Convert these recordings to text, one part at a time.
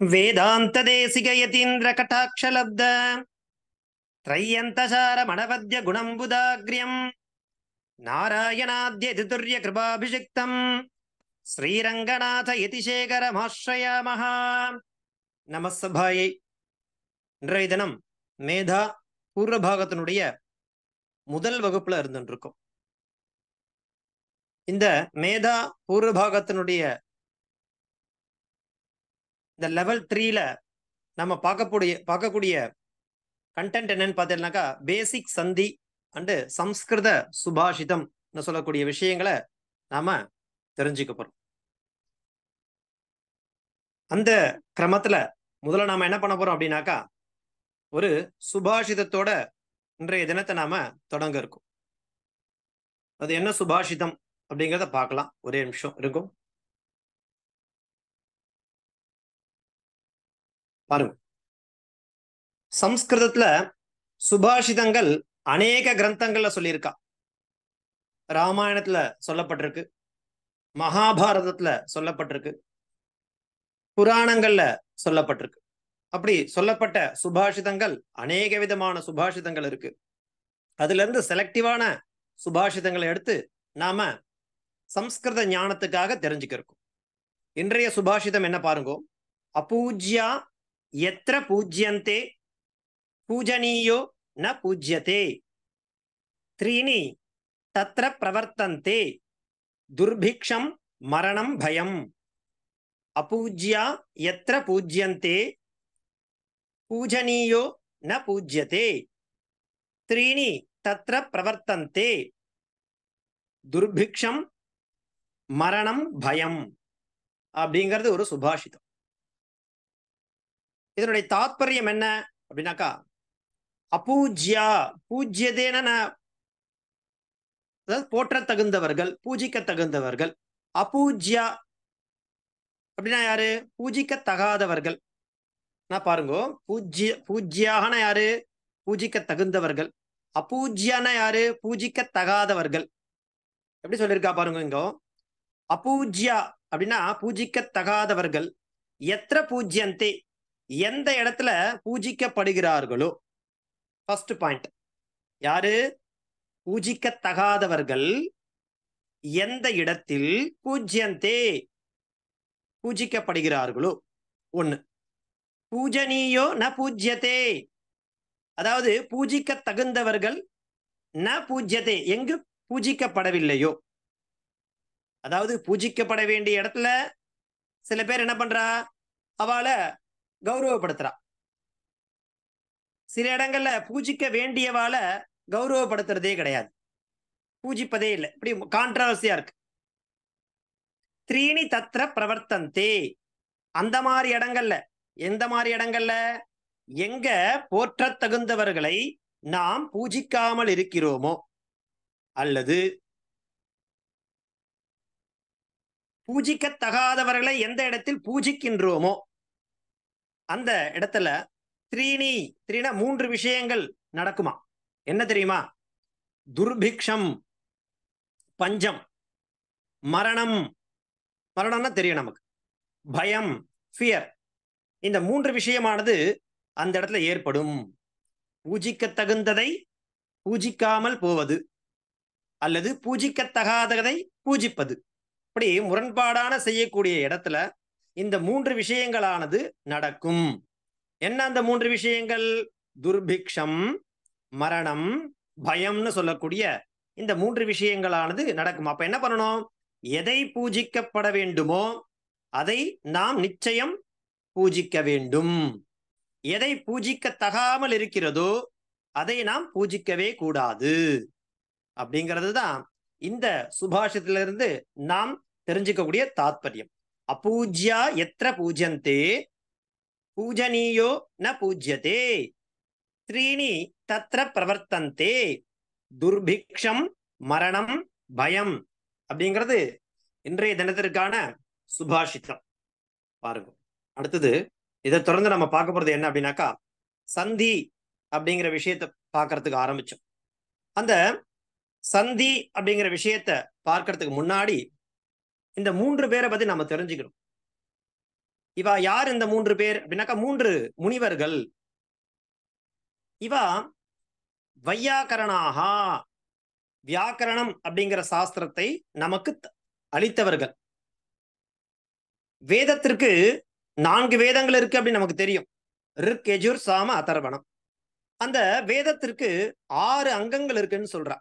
வேதாந்த தேசிக யதீந்திர கட்டாட்சலப்த த்ரையந்தசார மணவத்ய குணம்புதாக்ரியம் நாராயணாத்ய துர்ய கிருபாபிஷிக்தம் ஸ்ரீரங்கநாத யதிசேகரமாஸ்ரயாமஹ. நமஸ்தபாயை. இன்றைய தினம் மேதா பூர்வபாகத்தினுடைய முதல் வகுப்புல இருந்துட்டு இருக்கோம். இந்த மேதா பூர்வபாகத்தினுடைய இந்த லெவல் 3ல நம்ம பார்க்கக்கூடிய கண்டென்ட் என்னன்னு பார்த்தீங்கன்னாக்கா பேசிக் சந்தி அண்டு சம்ஸ்கிருத சுபாஷிதம் சொல்லக்கூடிய விஷயங்களை நாம தெரிஞ்சுக்க போறோம். அந்த கிரமத்துல முதல்ல நாம என்ன பண்ண போறோம் அப்படின்னாக்கா ஒரு சுபாஷிதத்தோட இன்றைய தினத்தை நாம தொடங்க இருக்கோம். அது என்ன சுபாஷிதம் அப்படிங்கிறத பார்க்கலாம். ஒரே நிமிஷம் இருக்கும் பாருங்க. சம்ஸ்கிருதத்துல சுபாஷிதங்கள் அநேக கிரந்தங்கள்ல சொல்லியிருக்கா. ராமாயணத்துல சொல்லப்பட்டிருக்கு, மகாபாரதத்துல சொல்லப்பட்டிருக்கு, புராணங்கள்ல சொல்லப்பட்டிருக்கு. அப்படி சொல்லப்பட்ட சுபாஷிதங்கள் அநேக விதமான சுபாஷிதங்கள் இருக்கு. அதுல இருந்து செலக்டிவான சுபாஷிதங்களை எடுத்து நாம சம்ஸ்கிருத ஞானத்துக்காக தெரிஞ்சுக்கிறோம். இன்றைய சுபாஷிதம் என்ன பாருங்க. அபூஜ்யா எத்ர பூஜ்யந்தே பூஜனீயோ ந பூஜ்யதே த்ரீணி தத்ர பிரவர்த்தந்தே துர்பிக்ஷம் மரணம் பயம். அபூஜ்யா எத்ர பூஜ்யந்தே பூஜனீயோ ந பூஜ்யதே த்ரீணி தத்ர பிரவர்த்தந்தே துர்பிக்ஷம் மரணம் பயம் அப்படிங்கிறது ஒரு சுபாஷிதம். இதனுடைய தாத்பரியம் என்ன அப்படின்னாக்கா அபூஜ்யா பூஜ்யதேன போற்ற தகுந்தவர்கள், பூஜிக்க தகுந்தவர்கள். அபூஜ்யா அப்படின்னா யாரு? பூஜிக்க தகாதவர்கள். நான் பாருங்க, பூஜ்யான யாரு? பூஜிக்க தகுந்தவர்கள். அபூஜ்யான யாரு? பூஜிக்க தகாதவர்கள். எப்படி சொல்லியிருக்கா பாருங்க. இங்க அபூஜ்யா அப்படின்னா பூஜிக்க தகாதவர்கள். எத்திர பூஜ்யந்தே எந்த இடத்துல பூஜிக்கப்படுகிறார்களோ. ஃபர்ஸ்ட் பாயிண்ட், யாரு? பூஜிக்க தகாதவர்கள் எந்த இடத்தில் பூஜ்யந்தே பூஜிக்கப்படுகிறார்களோ. ஒண்ணு. பூஜனீயோ ந பூஜ்யதே, அதாவது பூஜிக்க தகுந்தவர்கள் ந பூஜ்யதே எங்கு பூஜிக்கப்படவில்லையோ. அதாவது பூஜிக்கப்பட வேண்டிய இடத்துல சில பேர் என்ன பண்றா, அவளை கௌரவப்படுத்துறா. சில இடங்கள்ல பூஜிக்க வேண்டியவாளை கௌரவப்படுத்துறதே கிடையாது, பூஜிப்பதே இல்லை. இப்படி கான்ட்ரவர்சியா இருக்கு. த்ரீணி தத்ர பிரவர்த்தந்தே, அந்த மாதிரி இடங்கள்ல. எந்த மாதிரி இடங்கள்ல? எங்க போற்ற தகுந்தவர்களை நாம் பூஜிக்காமல் இருக்கிறோமோ, அல்லது பூஜிக்க தகாதவர்களை எந்த இடத்தில் பூஜிக்கின்றோமோ அந்த இடத்துல த்ரீனா 3 விஷயங்கள் நடக்குமா. என்ன தெரியுமா? துர்பிக்ஷம் பஞ்சம், மரணம் மரணம்னா தெரியும் நமக்கு, பயம் ஃபியர். இந்த 3 விஷயமானது அந்த இடத்துல ஏற்படும். பூஜிக்க தகுந்ததை பூஜிக்காமல் போவது, அல்லது பூஜிக்கத்தகாததை பூஜிப்பது. இப்படி முரண்பாடான செய்யக்கூடிய இடத்துல இந்த 3 விஷயங்களானது நடக்கும். என்ன அந்த 3 விஷயங்கள்? துர்பிக்ஷம், மரணம், பயம்னு சொல்லக்கூடிய இந்த 3 விஷயங்களானது நடக்கும். அப்ப என்ன பண்ணணும்? எதை பூஜிக்கப்பட வேண்டுமோ அதை நாம் நிச்சயம் பூஜிக்க வேண்டும். எதை பூஜிக்க தகாமல் இருக்கிறதோ அதை நாம் பூஜிக்கவே கூடாது. அப்படிங்கிறது தான் இந்த சுபாஷிதத்திலிருந்து நாம் தெரிஞ்சுக்கக்கூடிய தாத்பரியம். அபூஜ்யா எத்ர பூஜ்யந்தே பூஜனீயோ ந பூஜ்யதே த்ரீணி தத்ர பிரவர்த்தந்தே துர்பிக்ஷம் மரணம் பயம் அப்படிங்கிறது இன்றைய தினத்திற்கான சுபாஷிதம். பாருங்க. அடுத்தது இதை தொடர்ந்து நம்ம பார்க்க போறது என்ன அப்படின்னாக்கா சந்தி அப்படிங்கிற விஷயத்தை பார்க்கறதுக்கு ஆரம்பிச்சோம். அந்த சந்தி அப்படிங்கிற விஷயத்தை பார்க்கறதுக்கு முன்னாடி இந்த 3 பேரை பத்தி நம்ம தெரிஞ்சுக்கணும். இவா யார் இந்த 3 பேர் அப்படின்னாக்கா 3 முனிவர்கள். இவா வையாகரணாகா, வியாக்கரணம் அப்படிங்கிற சாஸ்திரத்தை நமக்கு அளித்தவர்கள். வேதத்திற்கு 4 வேதங்கள் இருக்கு அப்படின்னு நமக்கு தெரியும். ரிக், யஜுர், சாம, அதர்வணம். அந்த வேதத்திற்கு 6 அங்கங்கள் இருக்குன்னு சொல்றா.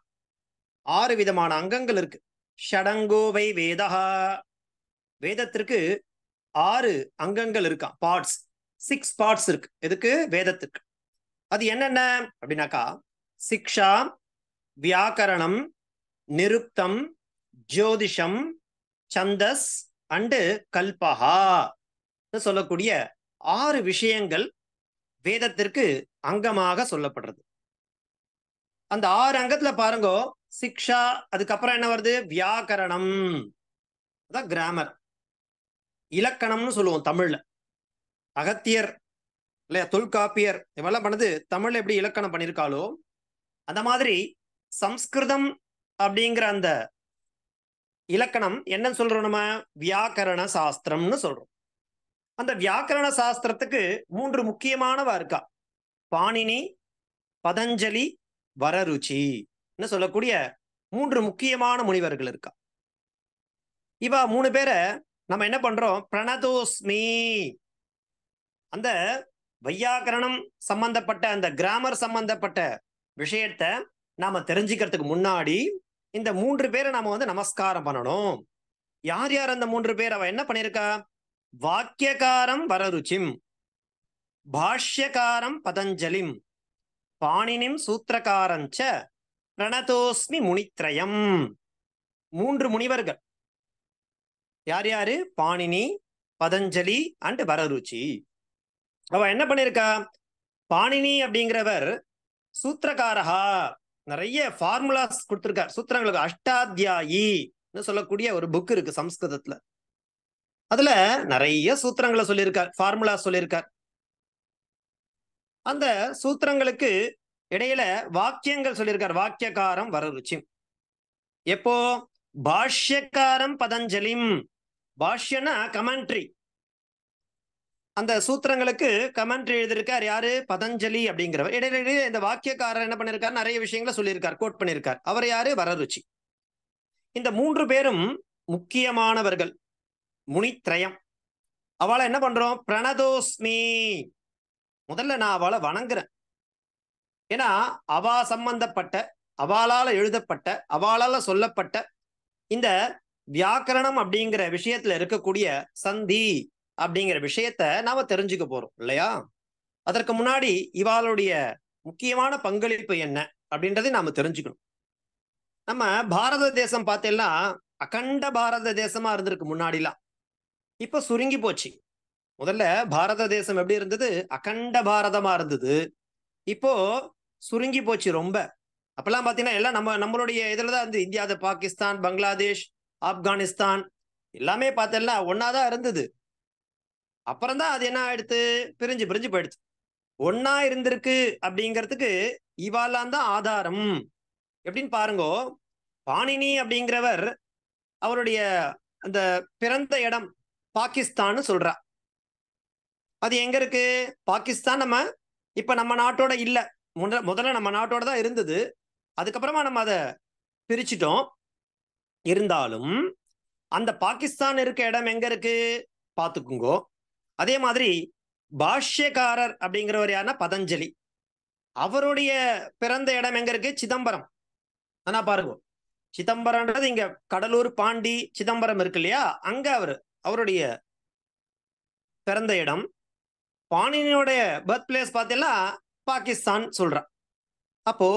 6 விதமான அங்கங்கள் இருக்கு. ஷடங்கோவை வேதஹா, வேதத்திற்கு 6 அங்கங்கள் இருக்கா, பார்ட்ஸ். 6 பார்ட்ஸ் இருக்கு. எதுக்கு? வேதத்திற்கு. அது என்னென்ன அப்படின்னாக்கா சிக்ஷா, வியாக்கரணம், நிருக்தம், ஜோதிஷம், சந்தஸ் அண்டு கல்பஹா சொல்லக்கூடிய 6 விஷயங்கள் வேதத்திற்கு அங்கமாக சொல்லப்படுறது. அந்த 6 அங்கத்துல பாருங்க, சிக்ஷா, அதுக்கப்புறம் என்ன வருது? வியாக்கரணம், அதான் கிராமர். இலக்கணம்னு சொல்லுவோம் தமிழ்ல. அகத்தியர் இல்லையா, தொல்காப்பியர் இவெல்லாம் பண்ணது தமிழ்ல எப்படி இலக்கணம் பண்ணியிருக்காளோ அந்த மாதிரி சம்ஸ்கிருதம் அப்படிங்கிற அந்த இலக்கணம் என்ன சொல்றோம்? நம்ம வியாக்கரண சாஸ்திரம்னு சொல்றோம். அந்த வியாக்கரண சாஸ்திரத்துக்கு 3 முக்கியமானவா இருக்கா. பாணினி, பதஞ்சலி, வரருச்சி சொல்லக்கூடிய 3 முக்கியமான முனிவர்கள் இருக்கா. இவா 3 பேரை நம்ம என்ன பண்றோம்? பிரணதோஸ்மி, அந்த வையாக்கரணம் சம்பந்தப்பட்ட அந்த கிராமர் சம்பந்தப்பட்ட விஷயத்த நாம தெரிஞ்சுக்கிறதுக்கு முன்னாடி இந்த 3 பேரை நாம நமஸ்காரம் பண்ணணும். யார் யார் அந்த 3 பேர்? அவ என்ன பண்ணிருக்கா? வாக்கியகாரம் வரருச்சிம், பாஷ்யகாரம் பதஞ்சலிம், பாணினிம் சூத்திரகாரஞ்ச பிரணதோஸ்மி முனித்ரயம். 3 முனிவர்கள். யார் யாரு? பாணினி, பதஞ்சலி அண்ட் வரருச்சி. அவ என்ன பண்ணிருக்கா? பாணினி அப்படிங்கிறவர் சூத்திரகாரஹா, நிறைய ஃபார்முலாஸ் கொடுத்திருக்கார் சூத்திரங்களுக்கு. அஷ்டாத்தியாயி சொல்லக்கூடிய ஒரு புக் இருக்கு சம்ஸ்கிருதத்துல. அதுல நிறைய சூத்திரங்களை சொல்லியிருக்கார், ஃபார்முலா சொல்லியிருக்கார். அந்த சூத்திரங்களுக்கு இடையில வாக்கியங்கள் சொல்லியிருக்கார். வாக்கியகாரம் வரருச்சி. எப்போ? பாஷ்யக்காரம் பதஞ்சலிம், பாஷ்யனா கமெண்ட்ரி. அந்த சூத்திரங்களுக்கு கமெண்ட்ரி எழுதியிருக்கார் யாரு? பதஞ்சலி அப்படிங்கிறவர். இடையில இந்த வாக்கியக்காரர் என்ன பண்ணிருக்காரு? நிறைய விஷயங்களை சொல்லியிருக்கார், கோட் பண்ணியிருக்கார். அவர் யாரு? வரருச்சி. இந்த 3 பேரும் முக்கியமானவர்கள், முனித்ரயம். அவளை என்ன பண்றோம்? பிரணதோஸ்மி, முதல்ல நான் அவளை வணங்குறேன். ஏன்னா அவா சம்பந்தப்பட்ட, அவளால எழுதப்பட்ட, அவளால சொல்லப்பட்ட இந்த வியாக்கரணம் அப்படிங்கிற விஷயத்துல இருக்கக்கூடிய சந்தி அப்படிங்கிற விஷயத்த நாம தெரிஞ்சுக்க போறோம் இல்லையா? அதற்கு முன்னாடி இவாளுடைய முக்கியமான பங்களிப்பு என்ன அப்படின்றதை நாம தெரிஞ்சுக்கணும். நம்ம பாரத தேசம் பார்த்தேன்னா அகண்ட பாரத தேசமா இருந்திருக்கு முன்னாடிலாம். இப்ப சுருங்கி போச்சு. முதல்ல பாரத தேசம் எப்படி இருந்தது? அகண்ட பாரதமா இருந்தது. இப்போ சுருங்கி போச்சு ரொம்ப. அப்பெல்லாம் பாத்தீங்கன்னா எல்லாம் நம்மளுடைய இதுலதான் இருந்து, இந்தியா, பாகிஸ்தான், பங்களாதேஷ், ஆப்கானிஸ்தான் எல்லாமே பார்த்தேன்னா ஒன்னாதான் இருந்தது. அப்புறம்தான் அது என்ன ஆயிடுத்து? பிரிஞ்சு பிரிஞ்சு போயிடுச்சு. ஒன்னா இருந்திருக்கு அப்படிங்கிறதுக்கு இவாலாம் தான் ஆதாரம். எப்படின்னு பாருங்க. பாணினி அப்படிங்கிறவர் அவருடைய அந்த பிறந்த இடம் பாகிஸ்தான் சொல்றா. அது எங்க இருக்கு? பாகிஸ்தான் இப்ப நம்ம நாட்டோட இல்ல. முதல்ல நம்ம நாட்டோட தான் இருந்தது. அதுக்கப்புறமா நம்ம அதை பிரிச்சுட்டோம். இருந்தாலும் அந்த பாகிஸ்தான் இருக்க இடம் எங்க இருக்கு பாத்துக்குங்கோ. அதே மாதிரி பாஷ்யக்காரர் அப்படிங்கிறவர் யாருன்னா பதஞ்சலி. அவருடைய பிறந்த இடம் எங்க இருக்கு? சிதம்பரம். ஆனா பாருங்க, சிதம்பரம்ன்றது இங்க கடலூர், பாண்டி, சிதம்பரம் இருக்கு இல்லையா? அங்க அவருடைய பிறந்த இடம். பாணினியோடைய பர்த் பிளேஸ் பார்த்தீங்கன்னா பாகிஸ்தான் சொல்றா. அப்போ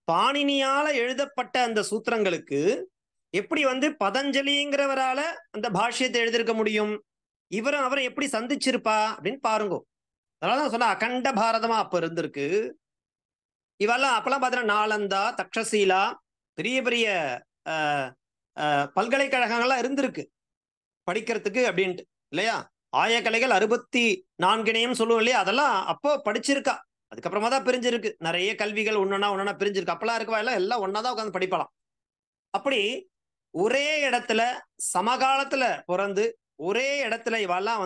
பாணினியால எழுதப்பட்ட அந்த சூத்திரங்களுக்கு எப்படி பதஞ்சலிங்கிறவரால அந்த பாஷ்யத்தை எழுதிருக்க முடியும்? அவரை எப்படி சந்திச்சிருப்பா அப்படின்னு பாருங்க. அதனாலதான் சொன்ன அகண்ட பாரதமா அப்ப இருந்திருக்கு. இவெல்லாம் அப்பெல்லாம் பாத்தீங்கன்னா நாலந்தா, தக்ஷசீலா, பெரிய பெரிய பல்கலைக்கழகங்கள்லாம் இருந்திருக்கு படிக்கிறதுக்கு அப்படின்ட்டு இல்லையா? ஆயக்கலைகள் 64 சொல்லுவோம் இல்லையா? அதெல்லாம் அப்போ படிச்சிருக்கா. அதுக்கப்புறமா தான் பிரிஞ்சிருக்கு. நிறைய கல்விகள் ஒன்னொன்னா பிரிஞ்சிருக்கு. அப்பெல்லாம் இருக்கவா எல்லாம் ஒன்னாதான் உட்காந்து படிப்பலாம். அப்படி ஒரே இடத்துல சமகாலத்துல பிறந்து ஒரே இடத்துல இவெல்லாம்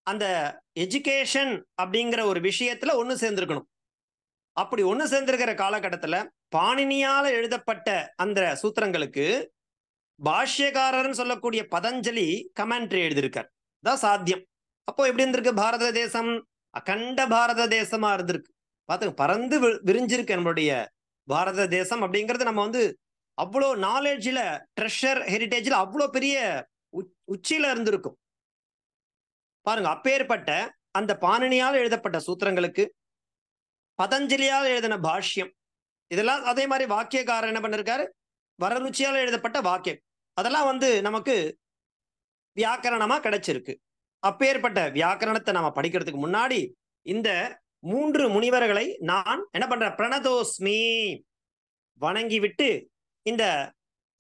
அந்த எஜுகேஷன் அப்படிங்கிற ஒரு விஷயத்துல ஒண்ணு சேர்ந்திருக்கணும். அப்படி ஒண்ணு சேர்ந்திருக்கிற காலகட்டத்துல பாணினியால எழுதப்பட்ட அந்த சூத்திரங்களுக்கு பாஷ்யக்காரர்னு சொல்லக்கூடிய பதஞ்சலி கமெண்ட்ரி எழுதியிருக்கார். தான் சாத்தியம். அப்போ எப்படி இருந்திருக்கு பாரத தேசம்? அகண்ட பாரத தேசமா இருந்திருக்கு. பார்த்து பறந்து விரிஞ்சிருக்கு நம்மளுடைய பாரத தேசம் அப்படிங்கிறது. நம்ம வந்து அவ்வளோ நாலேஜ்ல, ட்ரெஷர் ஹெரிட்டேஜ்ல அவ்வளோ பெரிய உச்சியில இருந்திருக்கும். பாருங்க, அப்பேற்பட்ட அந்த பாணினியால் எழுதப்பட்ட சூத்திரங்களுக்கு பதஞ்சலியால் எழுதின பாஷ்யம், இதெல்லாம் அதே மாதிரி வாக்கியக்காரர் என்ன பண்ணிருக்காரு, வரருச்சியால் எழுதப்பட்ட வாக்கியம், அதெல்லாம் வந்து நமக்கு வியாக்கரணமா கிடைச்சிருக்கு. அப்பேற்பட்ட வியாக்கரணத்தை நாம படிக்கிறதுக்கு முன்னாடி இந்த 3 முனிவர்களை நான் என்ன பண்றேன், பிரணதோஸ்மி வணங்கி விட்டு இந்த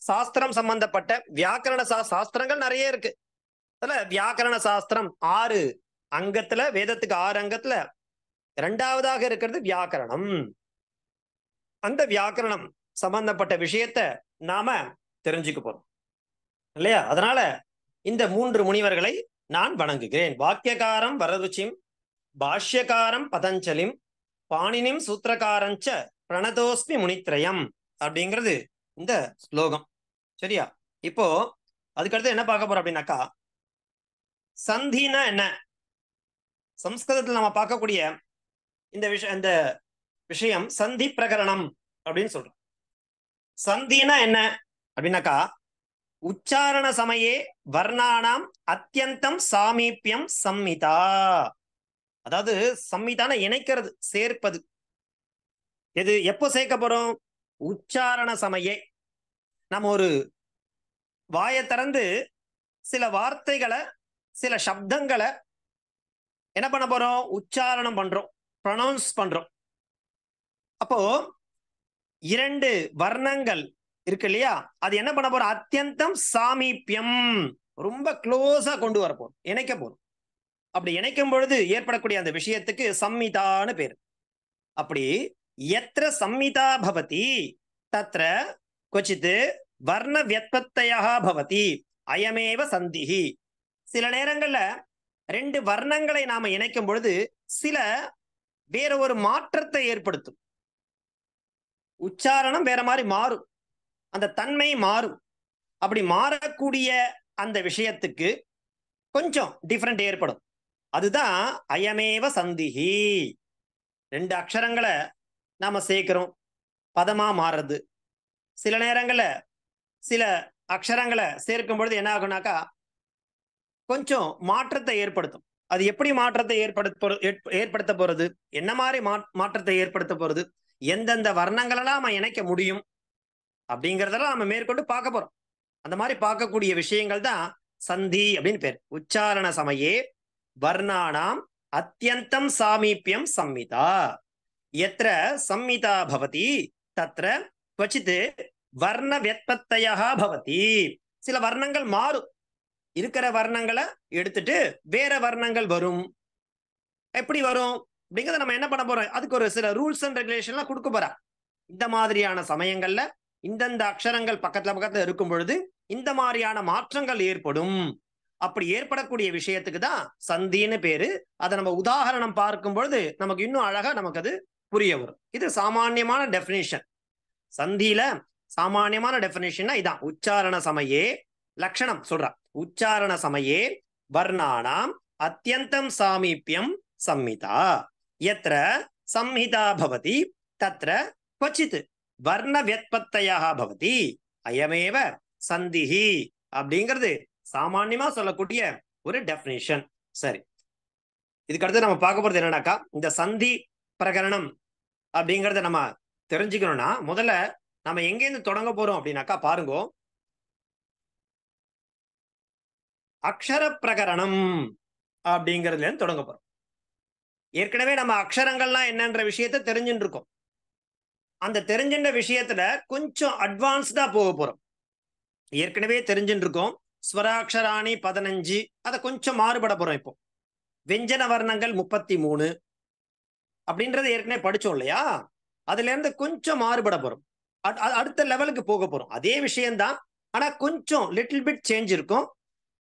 சாஸ்திரம் சம்பந்தப்பட்ட வியாக்கரண சாஸ்திரங்கள் நிறைய இருக்கு. அதுல வியாக்கரண சாஸ்திரம் 6 அங்கத்துல, வேதத்துக்கு 6 அங்கத்துல 2வதாக இருக்கிறது வியாக்கரணம். அந்த வியாக்கரணம் சம்பந்தப்பட்ட விஷயத்த நாம தெரிஞ்சுக்க போறோம் இல்லையா? அதனால இந்த 3 முனிவர்களை நான் வணங்குகிறேன். வாக்கியகாரம் வரருச்சிம், பாஷ்யகாரம் பதஞ்சலிம், பாணினிம் சூத்திரகாரஞ்ச பிரணதோஸ்மி முனித்ரயம் அப்படிங்கிறது இந்த ஸ்லோகம். சரியா? இப்போ அதுக்கடுத்து என்ன பார்க்க போறோம் அப்படின்னாக்கா, சந்தினா என்ன? சம்ஸ்கிருதத்தில் நம்ம பார்க்கக்கூடிய இந்த விஷயம் சந்தி பிரகரணம் அப்படின்னு சொல்றோம். சந்தினா என்ன அப்படின்னாக்கா, உச்சாரண சமயே வர்ணானாம் அத்தியந்தம் சாமீபியம் சம்மிதா. அதாவது சம்மிதான இணைக்கிறது, சேர்ப்பது. எது எப்போ சேர்க்க போறோம்? உச்சாரண சமயே. நம்ம ஒரு வாயை திறந்து சில வார்த்தைகளை, சில சப்தங்களை என்ன பண்ண போறோம்? உச்சாரணம் பண்றோம், ப்ரொனவுன்ஸ் பண்றோம். அப்போ 2 வர்ணங்கள் இருக்கு இல்லையா, அது என்ன பண்ண போறோம்? அத்தியந்தம் சாமீபியம், ரொம்ப க்ளோஸா கொண்டு வர போறோம், இணைக்க போறோம். அப்படி இணைக்கும் பொழுது ஏற்படக்கூடிய அந்த விஷயத்துக்கு சம்மிதான்னு பேரு. அப்படி எத்திர சம்மிதா பவதி தத்ர கொச்சித் வர்ண வியத்பத்தயா பவதி அயமேவ சந்திஹி. சில நேரங்கள்ல 2 வர்ணங்களை நாம இணைக்கும் பொழுது சில வேற ஒரு மாற்றத்தை ஏற்படுத்தும். உச்சாரணம் வேற மாதிரி மாறும், அந்த தன்மை மாறும். அப்படி மாறக்கூடிய அந்த விஷயத்துக்கு கொஞ்சம் டிஃபரெண்ட் ஏற்படும். அதுதான் அயமேவ சந்திஹி. 2 அக்ஷரங்களை நாம சேர்க்கிறோம், பதமா மாறுறது. சில நேரங்கள்ல சில அக்ஷரங்களை சேர்க்கும் பொழுது என்ன ஆகுனாக்கா கொஞ்சம் மாற்றத்தை ஏற்படுத்தும். அது எப்படி மாற்றத்தை ஏற்படுத்த போறது, என்ன மாதிரி மாற்றத்தை ஏற்படுத்த போறது, எந்தெந்த வர்ணங்களெல்லாம் நம்ம இணைக்க முடியும் அப்படிங்கிறதெல்லாம் நம்ம மேற்கொண்டு பார்க்க போறோம். அந்த மாதிரி பார்க்கக்கூடிய விஷயங்கள் தான் சந்தி அப்படின்னு பேர். உச்சாரண சமயே வர்ணானாம் அத்தியந்தம் சாமீபியம் சம்மிதா. எத்திர சம்மிதா பவதி தத்ர क्वचित् வர்ண வியத்பத்தயா பவதி. சில வர்ணங்கள் மாறும், இருக்கிற வர்ணங்களை எடுத்துட்டு வேற வர்ணங்கள் வரும். எப்படி வரும் அப்படிங்கிறத நம்ம என்ன பண்ண போறோம், அதுக்கு ஒரு சில ரூல்ஸ் அண்ட் ரெகுலேஷன்லாம் கொடுக்க போறா. இந்த மாதிரியான சமயங்கள்ல இந்தந்த அக்ஷரங்கள் பக்கத்துல இருக்கும் பொழுது இந்த மாதிரியான மாற்றங்கள் ஏற்படும். அப்படி ஏற்படக்கூடிய விஷயத்துக்கு தான் சந்தின்னு பேரு. அதை நம்ம உதாரணம் பார்க்கும் பொழுது நமக்கு இன்னும் அழகா நமக்கு அது புரிய வரும். இது சாமான்யமான டெபினிஷன். சந்தியில சாமான்யமான டெபினிஷன் இதான். உச்சாரண சமயே லட்சணம் சொல்றா. உச்சாரண சமயே வர்ணானாம் அத்தியந்தம் சாமீபியம் சம்மிதா. எத்திர சம்ஹிதா பவதி தத்ர क्वचित् வர்ண வியத்பத்தயா பவதி அயமேவ சந்திஹி அப்படிங்கிறது சாமான்யமா சொல்லக்கூடிய ஒரு டெபினிஷன். சரி, இதுக்கு அடுத்து நம்ம பார்க்க போறது என்னன்னாக்கா, இந்த சந்தி பிரகரணம் அப்படிங்கறத நம்ம தெரிஞ்சுக்கணும்னா முதல்ல நம்ம எங்கேருந்து தொடங்க போறோம் அப்படின்னாக்கா, பாருங்க, அக்ஷர பிரகரணம் அப்படிங்கிறதுல இருந்து தொடங்க போறோம். ஏற்கனவே நம்ம அக்ஷரங்கள்லாம் என்னன்ற விஷயத்த தெரிஞ்சுட்டு இருக்கோம். அந்த தெரிஞ்சின்ற விஷயத்துல கொஞ்சம் அட்வான்ஸ்டா போக போறோம். ஏற்கனவே தெரிஞ்சுட்டு இருக்கோம் ஸ்வராட்சராணி 15, அதை கொஞ்சம் மாறுபட போறோம். இப்போ வெஞ்சன வர்ணங்கள் 33 அப்படின்றது ஏற்கனவே படிச்சோம் இல்லையா, அதுல இருந்து கொஞ்சம் மாறுபட போறோம். அடுத்த லெவலுக்கு போக போறோம். அதே விஷயம்தான், ஆனா கொஞ்சம் லிட்டில் பிட் சேஞ்ச் இருக்கும்.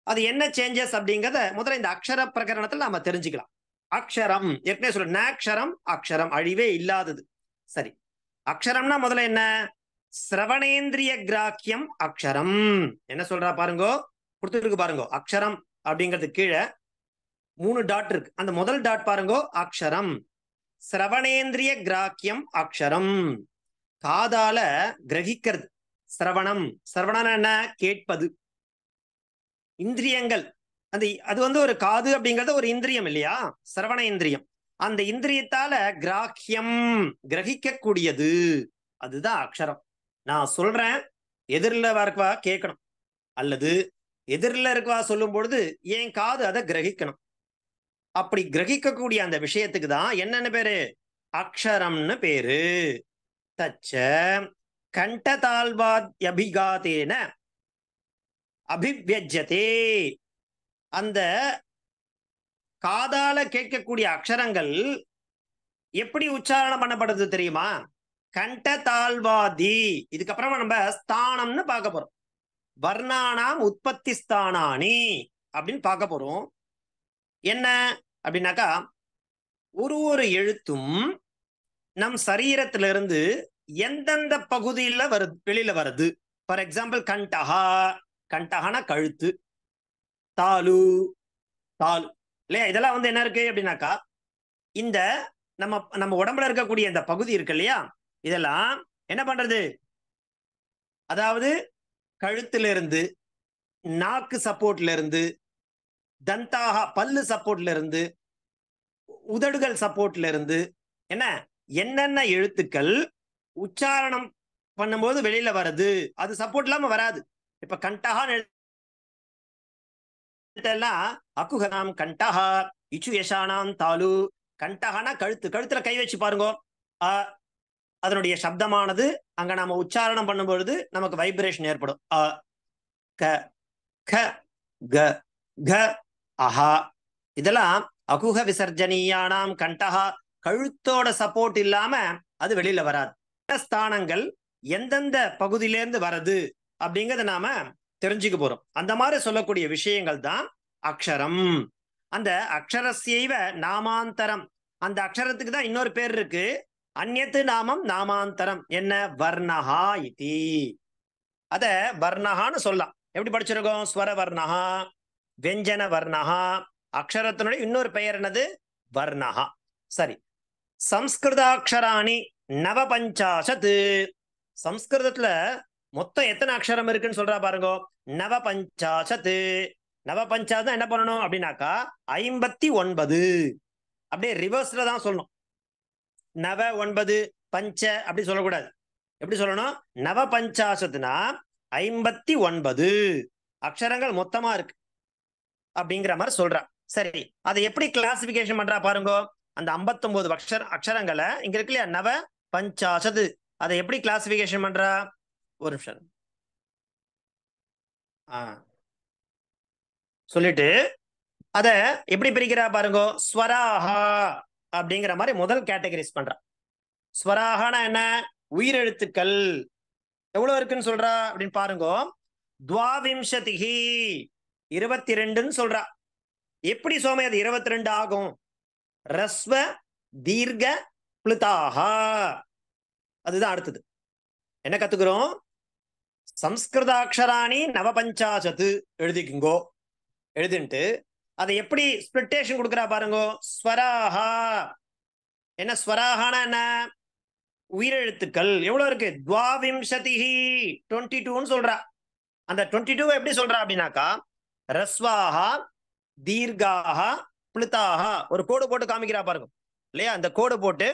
அது என்ன சேஞ்சஸ் அப்படிங்கறத முதல்ல இந்த அக்ஷர பிரகரணத்துல நாம தெரிஞ்சுக்கலாம். அக்ஷரம் ஏற்கனவே சொல்ற நாக்ஷரம் அக்ஷரம் அழிவே இல்லாதது. சரி, அக்ஷரம்னா முதல்ல என்ன? சிரவணேந்திரிய கிராக்கியம் அக்ஷரம். என்ன சொல்றா பாருங்கோ, கொடுத்துருக்கு பாருங்கோ. அக்ஷரம் அப்படிங்கிறது கீழே 3 டாட் இருக்கு. அந்த முதல் டாட் பாருங்கோ, அக்ஷரம். சிரவணேந்திரிய கிராக்கியம் அக்ஷரம், காதால கிரகிக்கிறது. சிரவணம், சிரவணம் என்ன? கேட்பது. இந்திரியங்கள், அது ஒரு காது அப்படிங்கறது ஒரு இந்திரியம் இல்லையா? சிரவண இந்திரியம். அந்த இந்திரியத்தால கிராக்கியம், கிரகிக்க கூடியது, அதுதான் அக்ஷரம். நான் சொல்றேன், எதிரில் இருக்கவா கேட்கணும், அல்லது எதிரில் இருக்கவா சொல்லும் பொழுது என் காது அதை கிரகிக்கணும். அப்படி கிரகிக்கக்கூடிய அந்த விஷயத்துக்கு தான் என்னன்னு பேரு? அக்ஷரம்னு பேரு. தச்ச கண்டதால்வாத்யபிகாதேன அபிவ்யஜ்யதே. அந்த காதால கேட்கக்கூடிய அக்ஷரங்கள் எப்படி உச்சாரணம் பண்ணப்படுது தெரியுமா? கண்டதால்வாதி. இதுக்கப்புறமா நம்ம ஸ்தானம்னு பார்க்க போறோம். வர்ணானாம் உற்பத்தி ஸ்தானானி அப்படின்னு பார்க்க போறோம். என்ன அப்படின்னாக்கா, ஒரு எழுத்தும் நம் சரீரத்திலிருந்து எந்தெந்த பகுதியில வருது, வெளியில வருது. ஃபார் எக்ஸாம்பிள் கண்டஹா, கண்டஹானா கழுத்து. தாலு, தாலு இல்லையா? இதெல்லாம் என்ன இருக்கு அப்படின்னாக்கா, இந்த நம்ம உடம்புல இருக்கக்கூடிய இந்த பகுதி இருக்கு இல்லையா, இதெல்லாம் என்ன பண்றது? அதாவது கழுத்திலிருந்து, நாக்கு சப்போர்ட்ல இருந்து, தந்தாக பல்லு சப்போர்ட்ல இருந்து, உதடுகள் சப்போர்ட்ல இருந்து என்னென்ன எழுத்துக்கள் உச்சாரணம் பண்ணும்போது வெளியில வருது, அது சப்போர்ட் இல்லாம வராது. இப்ப கண்டஹான்னு எழுத்தெல்லாம் அக்குகனாம் கண்டஹா, இச்சு யசானாம் தாலு. கண்டஹானா கழுத்து, கழுத்துல கை வச்சு பாருங்க. அதனுடைய சப்தமானது அங்க நாம உச்சாரணம் பண்ணும்பொழுது நமக்கு வைப்ரேஷன் ஏற்படும். அ க க க க அஹா. இதெல்லாம் அகுக விசர்ஜனீயானாம் கண்டஹா. கழுத்தோட சப்போர்ட் இல்லாம அது வெளியில வராது. ஸ்தானங்கள் எந்தெந்த பகுதியிலேருந்து வருது அப்படிங்கறத நாம தெரிஞ்சுக்க போறோம். அந்த மாதிரி சொல்லக்கூடிய விஷயங்கள் தான் அக்ஷரம். அந்த அக்ஷரஸ்யைவ நாமாந்தரம், அந்த அக்ஷரத்துக்கு தான் இன்னொரு பேர் இருக்கு, அந்நியத்து நாமம் நாமாந்தரம். என்ன? வர்ணஹா இதி. அத வர்ணஹான்னு சொல்லலாம். எப்படி படிச்சிருக்கோம்? ஸ்வர வர்ணஹா, வெஞ்சன வர்ணஹா. அக்ஷரத்தினுடைய இன்னொரு பெயர் என்னது? வர்ணஹா. சரி, சம்ஸ்கிருதாட்சராணி நவபஞ்சாசத். சம்ஸ்கிருதத்துல மொத்தம் எத்தனை அக்ஷரம் இருக்குன்னு சொல்றா பாருங்க. நவபஞ்சாசத். நவபஞ்சாசத் என்ன பண்ணணும் அப்படின்னாக்கா 59. அப்படியே ரிவர்ஸ்ல தான் சொல்லணும். நவ 9 பஞ்ச அப்படி சொல்லக்கூடாது. எப்படி சொல்லணும்? நவபஞ்சாசத்னா 59 அக்ஷரங்கள் மொத்தமா இருக்கு அப்படிங்கிற மாதிரி சொல்றா. சரி, அதை எப்படி கிளாசிபிகேஷன் பண்றா பாருங்க. அந்த 59 அக்ஷரங்களை இங்க இருக்கு இல்லையா, நவ பஞ்சாசத், அதை எப்படி கிளாசிபிகேஷன் பண்றா? ஒரு நிமிஷம் சொல்லிட்டு அத எப்படி பிரிக்கிறா பாருங்க. ஸ்வராஹா அப்படிங்கிற மாதிரி முதல் கேட்டகரிஸ் பண்றா. ஸ்வராஹானா என்ன? உயிரெழுத்துக்கள் எவ்வளவு இருக்குன்னு சொல்றா அப்படின்னு பாருங்க. துவாவிம்சதிஹி 22ன்னு சொல்றா. எப்படி சோமே அது 22 ஆகும்? ரஸ்வ தீர்க்க பிளுதாஹா. அதுதான் அடுத்தது. என்ன கத்துக்கிறோம்? சம்ஸ்கிருதாட்சராணி நவபஞ்சாசத்து எழுதிக்குங்கோ. எழுதிட்டு அதை எப்படி ஸ்பிளிட்டேஷன் கொடுக்குறா பாருங்க. ஸ்வராஹா. என்ன ஸ்வராஹானா என்ன? உயிரெழுத்துக்கள் எவ்வளவு இருக்கு? துவாவிம்சதிஹி 22ன்னு சொல்றா. அந்த 22 எப்படி சொல்றா அப்படின்னாக்கா, ரஸ்வாஹா தீர்காஹா பிளுதாஹா. ஒரு கோடு போட்டு காமிக்கிறா பாருங்க இல்லையா? அந்த கோடு போட்டு,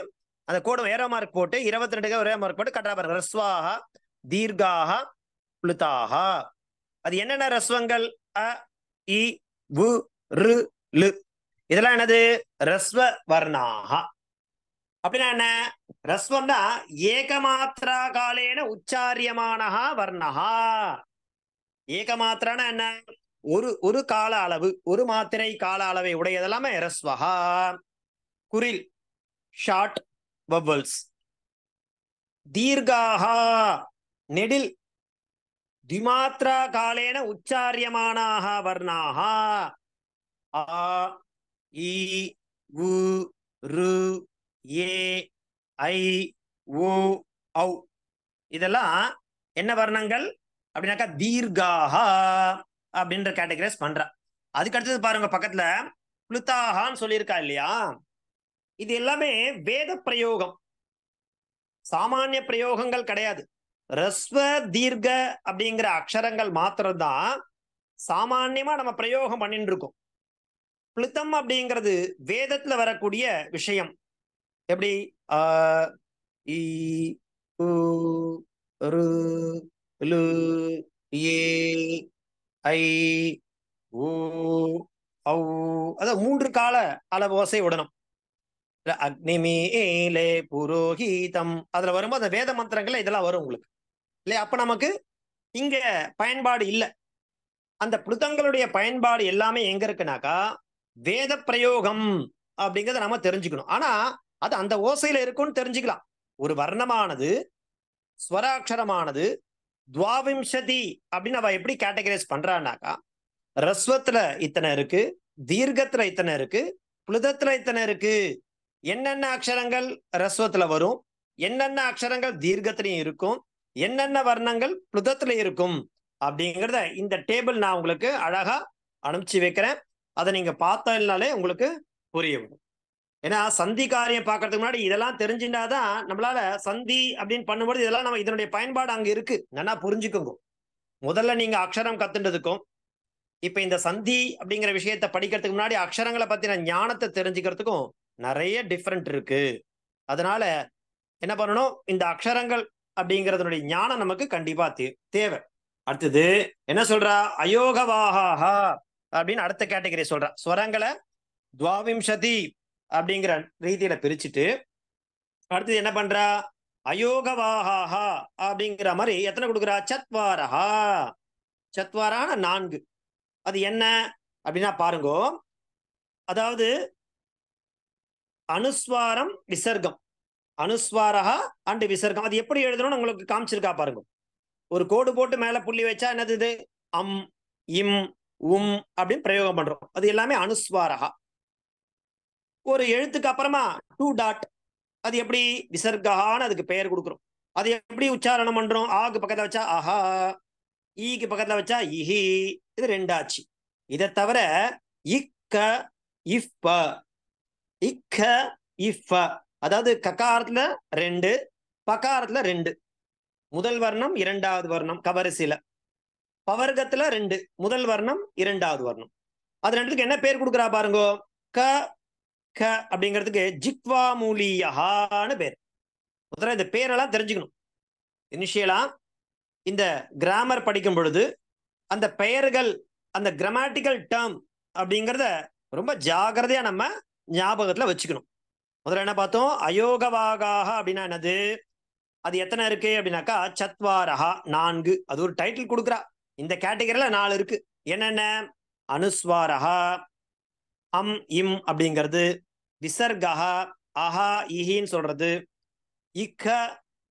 அந்த கோடு ஏரோ மார்க் போட்டு 22 ஒரே மார்க் போட்டு கட்டுறா பாருங்க. ரஸ்வாஹா தீர்காஹா பிளுதாஹா. அது என்னென்ன ரஸ்வங்கள்? அ இ வு ரு லு. இதெல்லாம் என்னது? ரஸ்வ வர்ணாஹா. அப்படின்னா என்ன? ரஸ்வம்னா ஏகமாத்திரா காலேன உச்சாரியமானஹா வர்ணஹா. ஏகமாத்திரானா என்ன? ஒரு கால அளவு, ஒரு மாத்திரை கால அளவை உடையதெல்லாமே ரஸ்வஹா. குரில் ஷார்ட் வவல்ஸ். தீர்காஹா நெடில் திமாத்ரா காலேன உச்சாரியமானாக வர்ணாக ஆ இ உ ரு ஏ ஐ ஓ ஔ. இதெல்லாம் என்ன வர்ணங்கள் அப்படின்னாக்கா தீர்காக அப்படின்ற கேட்டகரைஸ் பண்றா. அதுக்கு அடுத்தது பாருங்க பக்கத்துல புளுத்தாகான்னு சொல்லியிருக்கா இல்லையா, இது எல்லாமே வேத பிரயோகம், சாமானிய பிரயோகங்கள் கிடையாது. ரஸ்வ தீர்க்க அப்படிங்கிற அக்ஷரங்கள் மாத்திரம்தான் சாமான்யமா நம்ம பிரயோகம் பண்ணிட்டு இருக்கோம். பிளுத்தம் அப்படிங்கிறது வேதத்துல வரக்கூடிய விஷயம். எப்படி ஆ இ உ ரு லு ஏ ஐ ஓ ஔ, அதான் 3 கால அளவு ஓசை விடணும். அக்னிமீலே புரோஹிதம் அதுல வரும்போது அந்த வேத மந்திரங்கள்ல இதெல்லாம் வரும் உங்களுக்கு இல்லையா. அப்ப நமக்கு இங்க பயன்பாடு இல்லை. அந்த புளுத்தங்களுடைய பயன்பாடு எல்லாமே எங்க இருக்குனாக்கா வேத பிரயோகம் அப்படிங்கறத நம்ம தெரிஞ்சுக்கணும். ஆனா அது அந்த ஓசையில இருக்கும்னு தெரிஞ்சுக்கலாம். ஒரு வர்ணமானது ஸ்வராட்சரமானது துவாவிம்சதி அப்படின்னு அவ எப்படி கேட்டகரைஸ் பண்றான்னாக்கா, ரஸ்வத்துல இத்தனை இருக்கு, தீர்க்கத்துல இத்தனை இருக்கு, புளுதத்துல இத்தனை இருக்கு. என்னென்ன அக்ஷரங்கள் ரஸ்வத்துல வரும், என்னென்ன அக்ஷரங்கள் தீர்க்கத்திலையும் இருக்கும், என்னென்ன வர்ணங்கள் புளுதத்துல இருக்கும் அப்படிங்கிறத இந்த டேபிள் நான் உங்களுக்கு அழகா அனுப்பிச்சு வைக்கிறேன். அதை நீங்க பார்த்தனாலே உங்களுக்கு புரிய வரும். ஏன்னா சந்தி காரியம் பார்க்கறதுக்கு முன்னாடி இதெல்லாம் தெரிஞ்சுட்டாதான் நம்மளால சந்தி அப்படின்னு பண்ணும்போது இதெல்லாம் நம்ம இதனுடைய பயன்பாடு அங்க இருக்கு நல்லா புரிஞ்சுக்கோங்க. முதல்ல நீங்க அக்ஷரம் கத்துன்றதுக்கும் இப்ப இந்த சந்தி அப்படிங்கிற விஷயத்த படிக்கிறதுக்கு முன்னாடி அக்ஷரங்களை பத்தின ஞானத்தை தெரிஞ்சுக்கிறதுக்கும் நிறைய டிஃபரெண்ட் இருக்கு. அதனால என்ன பண்ணணும், இந்த அக்ஷரங்கள் அப்படிங்கறதுடைய ஞானம் நமக்கு கண்டிப்பா தேவை. அடுத்தது என்ன சொல்றா, அயோகவாஹா அப்படின்னு அடுத்த கேட்டகரி சொல்றா. ஸ்வரங்களை துவாவிம்சதி அப்படிங்கிற ரீதியில பிரிச்சுட்டு அடுத்தது என்ன பண்றா, அயோகவாஹா அப்படிங்கிற மாதிரி எத்தனை கொடுக்குறா, சத்வாரஹா. சத்வாரான 4. அது என்ன அப்படின்னா பாருங்க, அதாவது அனுஸ்வாரம் விசர்க்கம், அனுஸ்வாரஹா அண்ட் விசர்க்கம். அது எப்படி எழுதணும்னு உங்களுக்கு காமிச்சிருக்கா பாருங்க. ஒரு கோடு போட்டு மேல புள்ளி வச்சா என்னது இது, அம் இம் உம் அப்படின்னு பிரயோகம் பண்றோம். அது எல்லாமே அனுஸ்வாரஹா. ஒரு எழுத்துக்கு அப்புறமா 2 டாட், அது எப்படி விசர்கான்னு அதுக்கு பெயர் கொடுக்குறோம். அது எப்படி உச்சாரணம் பண்றோம், ஆக்கு பக்கத்துல வச்சா ஆஹா, ஈக்கு பக்கத்துல வச்சா இஹி, இது 2 ஆச்சு. இதை தவிர இக்க இஃப, இக்க இஃப, அதாவது ககாரத்துல 2 பகாரத்துல 2, முதல் வர்ணம் இரண்டாவது வர்ணம் கவரிசையில, பவர்க்கத்துல 2 முதல் வர்ணம் இரண்டாவது வர்ணம். அது ரெண்டுக்கு என்ன பேர் கொடுக்குறா பாருங்க, க க அப்படிங்கிறதுக்கு ஜிக்வா மூலியஹான்னு பேர். முதல்ல இந்த பேரெல்லாம் தெரிஞ்சுக்கணும். இனிஷியலா இந்த கிராமர் படிக்கும் பொழுது அந்த பெயர்கள், அந்த கிராமட்டிக்கல் டேர்ம் அப்படிங்கிறத ரொம்ப ஜாகிரதையா நம்ம ஞாபகத்துல வச்சுக்கணும். முதல்ல என்ன பார்த்தோம், அயோகவாகாக அப்படின்னா என்னது, அது எத்தனை இருக்கு அப்படின்னாக்கா சத்வாரஹா 4. அது ஒரு டைட்டில் கொடுக்குறா. இந்த கேட்டகரியில 4 இருக்கு. என்னென்ன, அனுஸ்வாரஹா, அம் இம் அப்படிங்கிறது, விசர்கஹா அஹா இஹின்னு சொல்றது, இக்க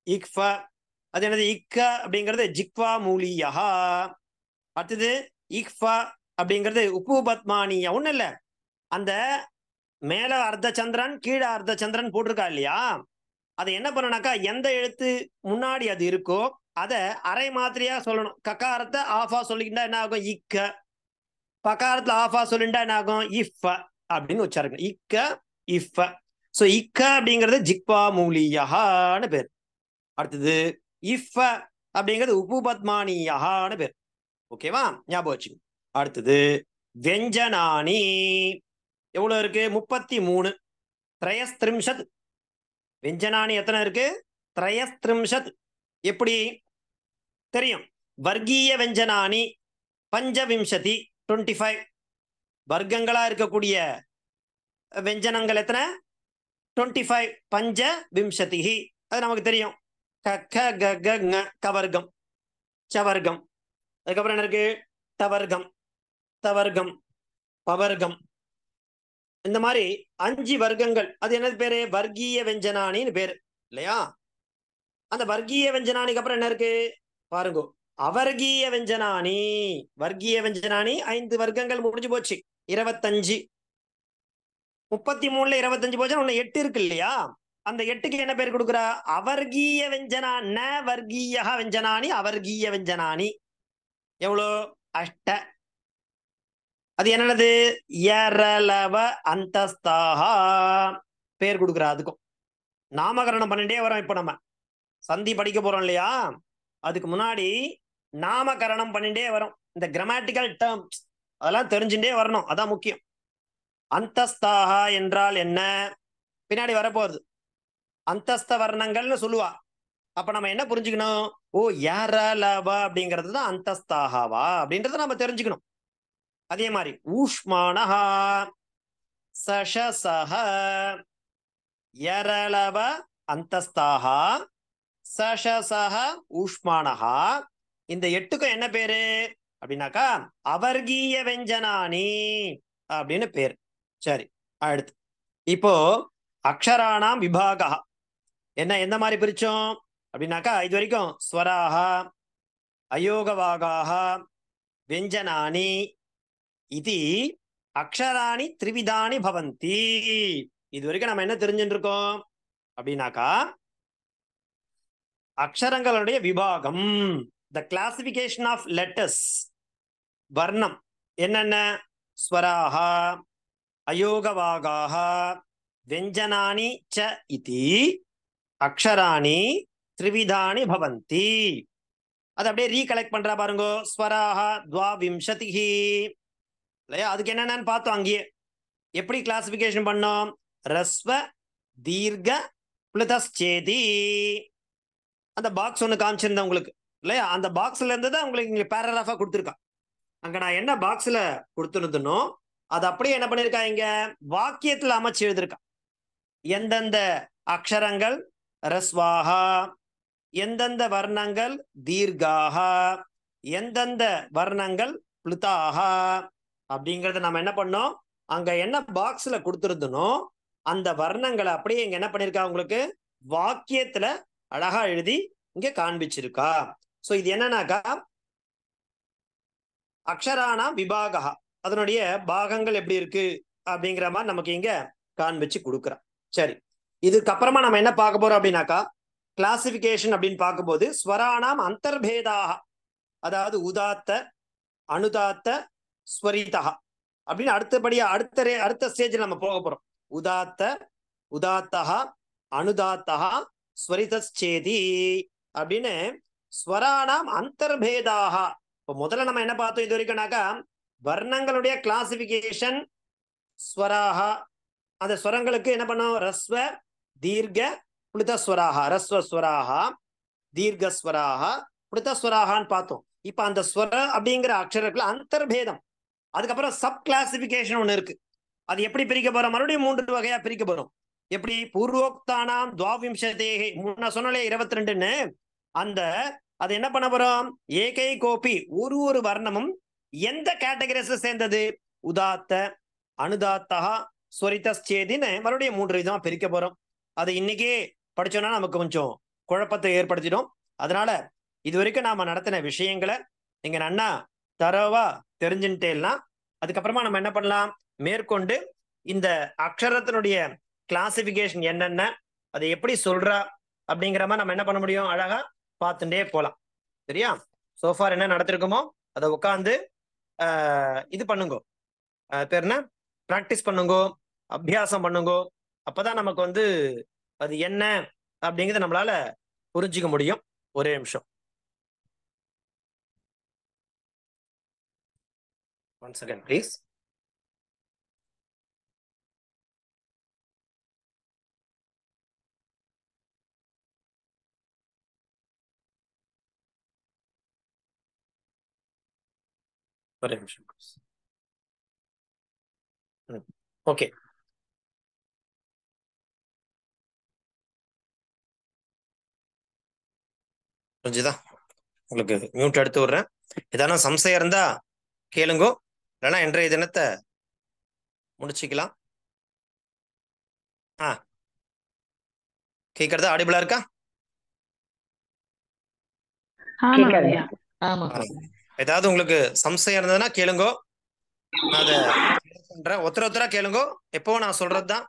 இக்ஃப, அது என்னது இக்க அப்படிங்கிறது ஜிக்வா மூலியஹா. அடுத்தது இக்ஃப அப்படிங்கிறது உப்பு பத்மானியா. ஒண்ணு இல்ல, அந்த மேல அர்த்த சந்திரன் கீழே அர்த்த சந்திரன் போட்டிருக்கா இல்லையா, அதை என்ன பண்ணனாக்கா எந்த எழுத்து முன்னாடி அது இருக்கோ அதை அரை மாத்திரையா சொல்லணும். கக்காரத்தை ஆஃபா சொல்லிக்கிட்டா என்ன ஆகும், இக்க. பக்காரத்துல ஆஃபா சொல்லிட்டா என்ன ஆகும், இஃப அப்படின்னு உச்சாரிக்கணும். இக்க இஃப. சோ இக்க அப்படிங்கிறது ஜிக்வா மூலியஹான்னு பேர். அடுத்தது இஃப அப்படிங்கிறது உப்பு பத்மானியஹான்னு பேர். ஓகேவா, ஞாபகம் வச்சுங்க. அடுத்தது வெஞ்சனானி எவ்வளவு இருக்கு, 33. திரயஸ்திரிம்ஷத். வெஞ்சனானி எத்தனை இருக்கு, திரயஸ்திரிம்ஷத். எப்படி தெரியும், வர்க்கீய வெஞ்சனானி பஞ்சவிம்சதி 25. வர்க்கங்களா இருக்கக்கூடிய வெஞ்சனங்கள் எத்தனை, 25. பஞ்ச விம்சதி, அது நமக்கு தெரியும். க க க ங கவர்க்கம் சவர்க்கம். அதுக்கப்புறம் என்ன இருக்கு, தவர்க்கம் தவர்க்கம் பவர்க்கம். இந்த மாதிரி 5 வர்க்கங்கள். அது என்னது பேரு, வர்க்கீய வெஞ்சனானின்னு பேரு இல்லையா. அந்த வர்க்கீய வெஞ்சனானிக்கு அப்புறம் என்ன இருக்கு பாருங்க, அவர்கீய வெஞ்சனானி. வர்க்கீய வெஞ்சனானி 5 வர்க்கங்கள் முடிஞ்சு போச்சு. 25. 33ல 25 போச்சு, ஒண்ணு 8 இருக்கு இல்லையா? அந்த 8க்கு என்ன பேர் கொடுக்குறா? அவர்கீய வெஞ்சனா. ந வர்க்கீய வெஞ்சனானி அவர்கீய வெஞ்சனானி. எவ்வளோ? அஷ்ட. அது என்னது? யரலவ அந்தஸ்தாஹா. பேர் கொடுக்குறா. அதுக்கும் நாமகரணம் பண்ணிட்டே வரோம். இப்ப நம்ம சந்தி படிக்க போறோம் இல்லையா? அதுக்கு முன்னாடி நாமகரணம் பண்ணிட்டே வரும். இந்த கிராமட்டிக்கல் டேர்ம்ஸ் அதெல்லாம் தெரிஞ்சுட்டே வரணும். அதான் முக்கியம். அந்தஸ்தாஹா என்றால் என்ன? பின்னாடி வரப்போகுது. அந்தஸ்த வர்ணங்கள்னு சொல்லுவா. அப்ப நம்ம என்ன புரிஞ்சுக்கணும்? ஓ, யரலவ அப்படிங்கிறது தான் அந்தஸ்தாஹாவா அப்படின்றத நம்ம தெரிஞ்சுக்கணும். அதே மாதிரி ஊஷ்மானஹா, சஷசஹ, யரலவ அந்தஸ்தாஹா, சஷசஹ, ஊஷ்மானஹா. இந்த 8க்கும் என்ன பேரு அப்படின்னாக்கா அவர்கீய வெஞ்சனானி அப்படின்னு பேர். சரி, அடுத்து இப்போ அக்ஷராணாம் விபாகா என்ன எந்த மாதிரி பிரிச்சோம் அப்படின்னாக்கா இது வரைக்கும் ஸ்வராஹா, அயோகவாகாக, வெஞ்சனானி இது அக்ஷராணி த்ரிவிதானி பவந்தி. இது வரைக்கும் நம்ம என்ன தெரிஞ்சுட்டு இருக்கோம் அப்படின்னாக்கா அக்ஷரங்களுடைய விபாகம், த கிளாசிபிகேஷன் ஆஃப் லெட்டர்ஸ், வர்ணம் என்னென்ன? ஸ்வராஹா, அயோகவாகாக, வெஞ்சனானி ச இதி அக்ஷராணி த்ரிவிதானி பவந்தி. அது அப்படியே ரீகலெக்ட் பண்றா பாருங்க. ஸ்வராஹா த்வாவிம்சதிஹி இல்லையா? அதுக்கு என்னென்னு பார்த்தோம். அங்கேயே எப்படி கிளாசிபிகேஷன் பண்ணோம்? ரஸ்வ தீர்க்க பிளுதஸ்சேதி. அந்த பாக்ஸ் ஒன்று காமிச்சிருந்தேன் உங்களுக்கு இல்லையா? அந்த பாக்ஸ்ல இருந்து தான் உங்களுக்கு இங்க பேராகிராஃபா கொடுத்துருக்கான். அங்க நான் என்ன பாக்ஸ்ல கொடுத்துருந்தனோ அது அப்படியே என்ன பண்ணிருக்கா, இங்க வாக்கியத்துல அமைச்சு எழுதிருக்கா. எந்தெந்த அக்ஷரங்கள் ரஸ்வாகா, எந்தெந்த வர்ணங்கள் தீர்காகா, எந்தெந்த வர்ணங்கள் பிளுதாகா அப்படிங்கறத நம்ம என்ன பண்ணோம், அங்க என்ன பாக்ஸ்ல கொடுத்துருந்தனோ அந்த வர்ணங்களை அப்படியே இங்க என்ன பண்ணிருக்கா, உங்களுக்கு வாக்கியத்துல அழகா எழுதி இங்க காண்பிச்சிருக்கா. சோ இது என்னன்னாக்கா அக்ஷரானா விபாகா, அதனுடைய பாகங்கள் எப்படி இருக்கு அப்படிங்கிற மாதிரி நமக்கு இங்க காண்பிச்சு கொடுக்குறா. சரி, இதுக்கப்புறமா நம்ம என்ன பார்க்க போறோம் அப்படின்னாக்கா கிளாசிபிகேஷன் அப்படின்னு பார்க்கும்போது ஸ்வரானாம் அந்தர்பேதாக, அதாவது உதாத்த, அனுதாத்த, ஸ்வரிதா அப்படின்னு அடுத்தபடியா அடுத்த ஸ்டேஜ்ல நம்ம போக போறோம். உதாத்த, உதாத்தா, அனுதாத்தா, ஸ்வரிதச்சேதி அப்படின்னு ஸ்வரானாம் அந்தர்பேதாக. இப்போ முதல்ல நம்ம என்ன பார்த்தோம் இது வரைக்கும்னாக்கா வர்ணங்களுடைய கிளாசிபிகேஷன், ஸ்வராகா, அந்த ஸ்வரங்களுக்கு என்ன பண்ணோம், ரஸ்வ தீர்க்க பிளுதஸ்வராகா, ரஸ்வஸ்வராகா, தீர்க்கஸ்வராகா, பிளுதஸ்வராகான்னு பார்த்தோம். இப்ப அந்த ஸ்வர அப்படிங்கிற அக்ஷரத்துல அந்தர்பேதம், அதுக்கப்புறம் சப் கிளாசிபிகேஷன் ஒண்ணு இருக்கு. அது எப்படி பிரிக்க போறோம்? மறுபடியும் 3 வகையா பிரிக்க போறோம். எப்படி? பூர்வோக்தானாம் துவாவிம்சதேஹி, முன்ன சொன்னாலே 22ன்னு, அந்த அது என்ன பண்ண போறோம், ஏகை கோபி, ஒரு வர்ணமும் எந்த கேட்டகரிஸ சேர்ந்தது, உதாத்த, அனுதாத்தா, ஸ்வரிதச்சேதின்னு மறுபடியும் 3 விதமா பிரிக்க போறோம். அது இன்னைக்கே படிச்சோம்னா நமக்கு கொஞ்சம் குழப்பத்தை ஏற்படுத்திடும். அதனால இது வரைக்கும் நாம நடத்தின விஷயங்களை நீங்க நன்னா தரவா தெரிஞ்சுட்டேன்னா அதுக்கப்புறமா நம்ம என்ன பண்ணலாம், மேற்கொண்டு இந்த அக்ஷரத்தினுடைய கிளாசிபிகேஷன் என்னென்ன, அதை எப்படி சொல்றா அப்படிங்கிற மாதிரி நம்ம என்ன பண்ண முடியும், அழகா பார்த்துட்டே போலாம். சரியா? சோஃபார் என்ன நடத்திருக்கோமோ அதை உட்காந்து இது பண்ணுங்க, பேர் என்ன, பிராக்டிஸ் பண்ணுங்க, அபியாசம் பண்ணுங்க. அப்பதான் நமக்கு அது என்ன அப்படிங்கிறத நம்மளால புரிஞ்சுக்க முடியும். ஒரே நிமிஷம். One second, please. ஒரே நிமிஷம். ஓகே, புரிஞ்சுதா? உங்களுக்கு மியூட் எடுத்து விடுறேன். ஏதான சம்சயம் இருந்தா கேளுங்கோ, இல்லைன்னா இன்றைய தினத்தை முடிச்சுக்கலாம். கேட்கறதா? ஆடிபிளா இருக்கா? கேட்காது. ஆமா ஏதாவது உங்களுக்கு சம்சயம் இருந்ததுன்னா கேளுங்கோ. நான் அதை பண்றேன். ஒருத்தரா கேளுங்கோ. எப்போ நான் சொல்றதுதான்.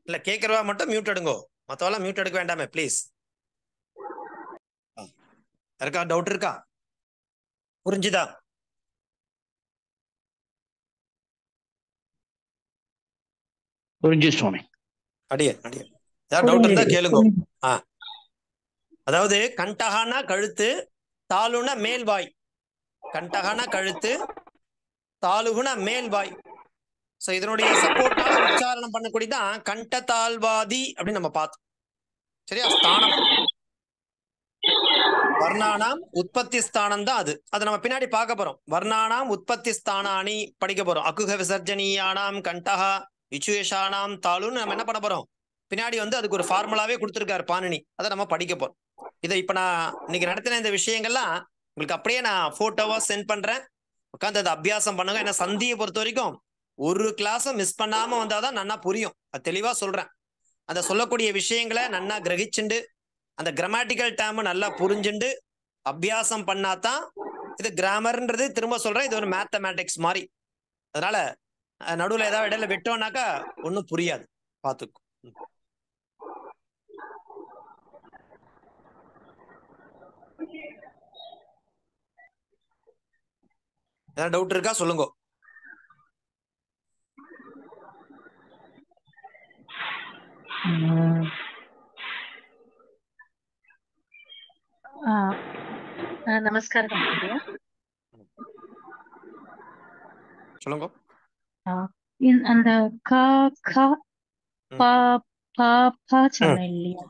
இல்ல கேட்கறவா மட்டும் மியூட் எடுங்கோ. மத்தவெல்லாம் மியூட் எடுக்க வேண்டாமே ப்ளீஸ். யாருக்கா டவுட் இருக்கா? புரிஞ்சுதா? புரிஞ்சு சுவாமி. அடியே ஏதாவது டவுட் இருந்தா கேளுங்கோ. அதாவது கண்டகானா கழுத்து, தாலுனா மேல்வாய். கண்டகானா கழுத்து, தாலுகுனா மேல்வாய். சோ இதனுடைய சப்போர்ட்டால உச்சாரணம் பண்ணக்கூடியதான் கண்ட தாழ்வாதி அப்படின்னு நம்ம பார்த்தோம். சரியா? ஸ்தானம் வர்ணானாம் உற்பத்தி ஸ்தானம் தான் அது. அதை நம்ம பின்னாடி பார்க்க போறோம். வர்ணானாம் உற்பத்தி ஸ்தானானி படிக்க போறோம். அகுக விசர்ஜனீயானாம் கண்டஹா விசுவேஷானாம் தாலுன்னு நம்ம என்ன பண்ண போறோம்? பின்னாடி அதுக்கு ஒரு ஃபார்முலாவே கொடுத்துருக்காரு பாணினி. அதை நம்ம படிக்க போறோம். இதை இப்ப நான் இன்னைக்கு நடத்தின இந்த விஷயங்கள்லாம் உங்களுக்கு அப்படியே நான் போட்டோவா சென்ட் பண்றேன். உட்காந்து அதை அபியாசம் பண்ணுங்க. ஏன்னா சந்தியை பொறுத்த வரைக்கும் ஒரு கிளாஸும் மிஸ் பண்ணாம வந்தாதான் நன்னா புரியும். அது தெளிவா சொல்றேன். அந்த சொல்லக்கூடிய விஷயங்களை நன்னா கிரகிச்சுண்டு அந்த கிராமட்டிக்கல் டேர்ம் நல்லா புரிஞ்சுண்டு அபியாசம் பண்ணாதான் இது கிராமர்ன்றது. திரும்ப சொல்றேன், இது ஒரு மேத்தமேட்டிக்ஸ் மாதிரி. அதனால நடுவில் ஏதாவது இடையில விட்டோம்னாக்கா ஒன்றும் புரியாது. பார்த்துக்கும். ஏதாவது டவுட் இருக்கா சொல்லுங்க. நமஸ்காரம். சொல்லுங்க. அந்த க க ப ப ப சொன்ன இல்லையா?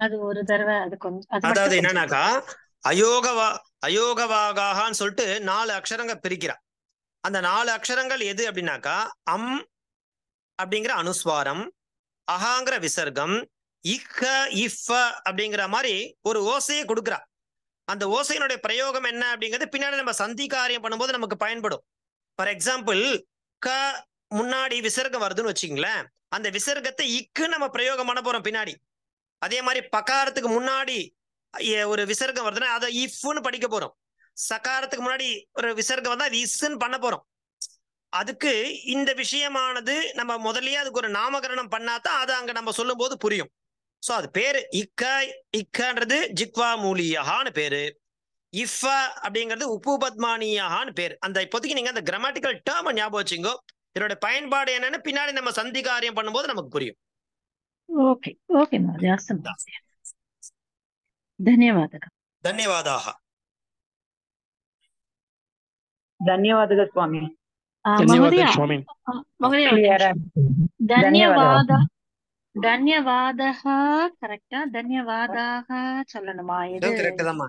அது ஒரு தடவை அது கொஞ்சம் அதாவது என்னன்னாக்கா அயோகவாகான்னு சொல்லிட்டு 4 அக்ஷரங்கள் பிரிக்கிறா. அந்த 4 அக்ஷரங்கள் எது அப்படின்னாக்கா அம் அப்படிங்கிற அனுஸ்வாரம், அகாங்கிற விசர்க்கம், இக்க இஃப அப்படிங்கிற மாதிரி ஒரு ஓசையை கொடுக்குறா. அந்த ஓசையினுடைய பிரயோகம் என்ன அப்படிங்கிறது பின்னாடி நம்ம சந்தி காரியம் பண்ணும்போது நமக்கு பயன்படும். ஃபார் எக்ஸாம்பிள், க முன்னாடி விசர்க்கம் வருதுன்னு வச்சுங்களேன். அந்த விசர்க்கத்தை இக்கு நம்ம பிரயோகம் பண்ண போறோம் பின்னாடி. அதே மாதிரி பகாரத்துக்கு முன்னாடி ஒரு விசர்க்கம் வருதுன்னா அதை இஃப்னு படிக்க போறோம். சகாரத்துக்கு முன்னாடி ஒரு விசர்க்கம் வந்தா அது இஸ்ன்னு பண்ண போறோம். அதுக்கு இந்த விஷயமானது நம்ம முதல்லயே அதுக்கு ஒரு நாமகரணம் பண்ணாதான் அதை அங்க நம்ம சொல்லும் போது புரியும். சோ அது பேரு இக்கன்றது ஜிக்வா மூலியஹான்னு பேரு. இஃப அப்படிங்கிறது உபுபத்மானியான்னு பேர். அந்த இப்போதைக்கு நீங்க அந்த கிராமட்டிக்கல் டேர்ம் ஞாபகம் வச்சுங்கோ. இதோட பயன்பாடு என்னன்னு பின்னாடி நம்ம சந்தி காரியம் பண்ணும்போது நமக்கு புரியும். ஓகே ஓகே மहोदय. ಧನ್ಯವಾದಗಳು. ಧನ್ಯವಾದಾः. ಧನ್ಯವಾದಗಳು ಸ್ವಾಮಿ. ಮहोದಯ ಧನ್ಯವಾದः ಕರೆಕ್ಟಾ? ಧನ್ಯವಾದಾः சொல்லணுமா? இது கரெக்ட் தான்மா.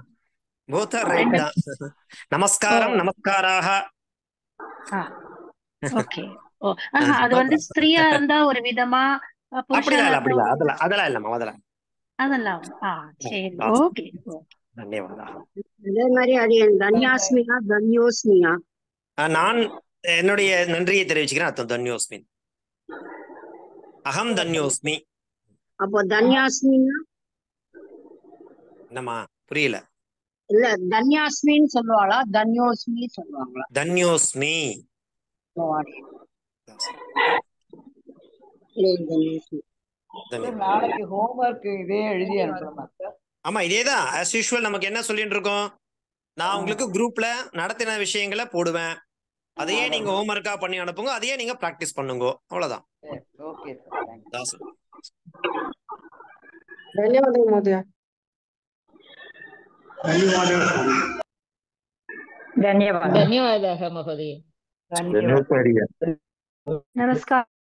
both are right தான். நமஸ்காரம் நமஸ்காராः. ஓகே. அது ஸ்திரீயா இருந்தா ஒரு விதமா, புருஷனா அதெல்லாம் இல்லம்மா. அதெல்லாம் சரி. ஓகே ಧನ್ಯವಾದಾः. அதே மாதிரி அது தன்யாஸ்மியா தன்யோஸ்மியா? நான் என்னுடைய நன்றியை தெரிவிச்சுக்கிறேன். அர்த்தம் தன்யோஸ்மி. அகம் தன்யோஸ்மி. அப்போ தன்யாஸ்மின்னா என்னம்மா புரியல? இல்ல தன்யாஸ்மின்னு சொல்லுவாளா தன்யோஸ்மி சொல்லுவாங்களா? தன்யோஸ்மி. நாளைக்கு ஹோம்வொர்க் இதே எழுதி அனுப்பணும். ஆமா இதேதான் ஆஸ் யூஷுவல். நமக்கு என்ன சொல்லிட்டு இருக்கோம்? நான் உங்களுக்கு குரூப்ல நடத்தின விஷயங்களை போடுவேன். அதையே நீங்க ஹோம்வொர்க்கா பண்ணி அனுப்புங்க. அதையே நீங்க பிராக்டிஸ் பண்ணுங்க. அவ்வளவுதான். ஓகே தாசன். ಧನ್ಯವಾದಗಳು ಮಹೋದಯ. ಧನ್ಯವಾದः ಮಹೋದಯ. ಧನ್ಯವಾದ. ನಮಸ್ಕಾರ.